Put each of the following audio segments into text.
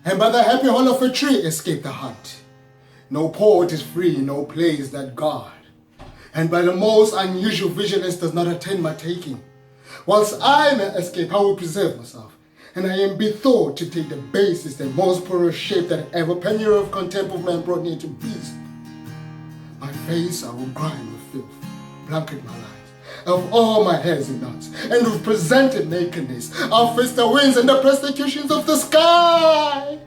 And by the happy hollow of a tree escape the hunt. No poet is free, no place that guard. And by the most unusual vigilance does not attend my taking. Whilst I may escape, I will preserve myself. And I am bethought to take the basest and most porous shape that ever penury of contempt of man brought me into beast. My face I will grind with filth, blanket my lies of all my hairs and nuts, and with presented nakedness, I'll face the winds and the persecutions of the sky.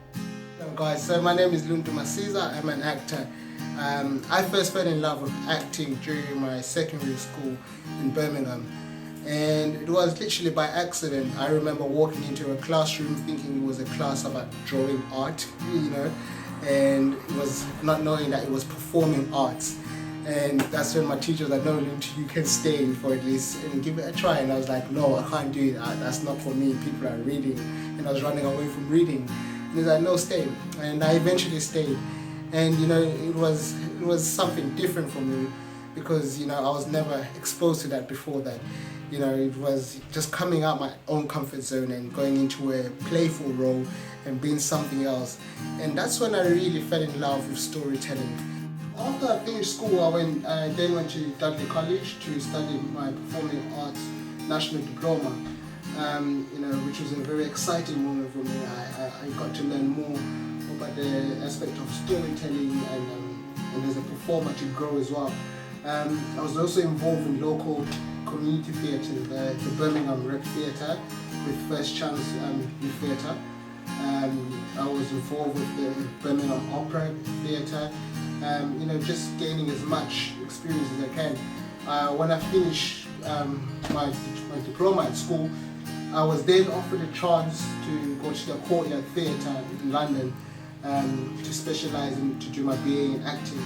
Hello guys, so my name is Luntu Masiza. I'm an actor. I first fell in love with acting during my secondary school in Birmingham, and it was literally by accident. I remember walking into a classroom thinking it was a class about drawing art, and it was not knowing that it was performing arts. And that's when my teacher was like, no, Luntu, you can stay for at least and give it a try. And I was like, no, I can't do it. That's not for me. People are reading. And I was running away from reading. And he was like, no, stay. And I eventually stayed. And it was something different for me because I was never exposed to that before that. It was just coming out my own comfort zone and going into a playful role and being something else. And that's when I really fell in love with storytelling. After I finished school, I then went to Dudley College to study my Performing Arts National Diploma, which was a very exciting moment for me. I got to learn more about the aspect of storytelling and as a performer to grow as well. I was also involved in local community theatres, the Birmingham Rec Theatre with First Chance Youth Theatre. I was involved with the Birmingham Opera Theatre. Just gaining as much experience as I can. When I finished my diploma at school, I was then offered a chance to go to the Courtyard Theatre in London to specialise to do my BA in acting.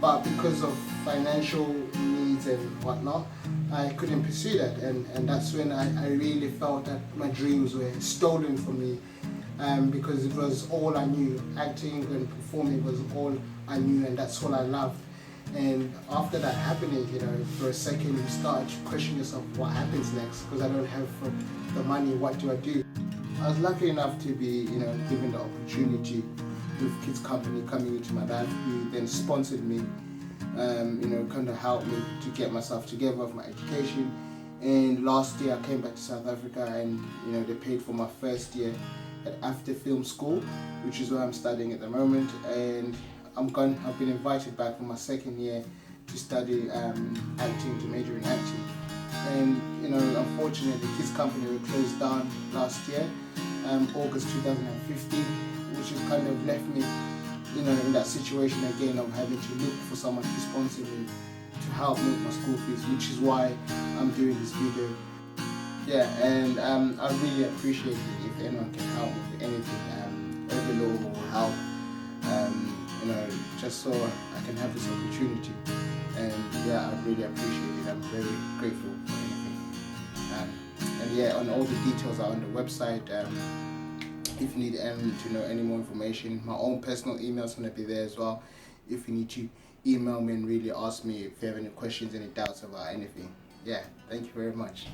But because of financial needs and whatnot, I couldn't pursue that, and that's when I really felt that my dreams were stolen from me. Because it was all I knew. Acting and performing was all I knew, and that's all I loved. And after that happening, for a second you start to question yourself, what happens next? Because I don't have the money, what do I do? I was lucky enough to be, given the opportunity with Kids Company coming into my life, who then sponsored me, kind of helped me to get myself together with my education. And last year I came back to South Africa, and they paid for my first year at AFDA Film School, which is where I'm studying at the moment, and I've been invited back for my second year to study acting, to major in acting. And unfortunately, Kids Company were closed down last year, August 2015, which has kind of left me in that situation again of having to look for someone to sponsor me to help make my school fees, which is why I'm doing this video. Yeah, and I really appreciate it if anyone can help with anything, overload or help, just so I can have this opportunity. And yeah, I really appreciate it. I'm very grateful for anything. And yeah, all the details are on the website. If you need to know any more information, my own personal email is going to be there as well. If you need to email me and really ask me if you have any questions, any doubts about anything. Yeah, thank you very much.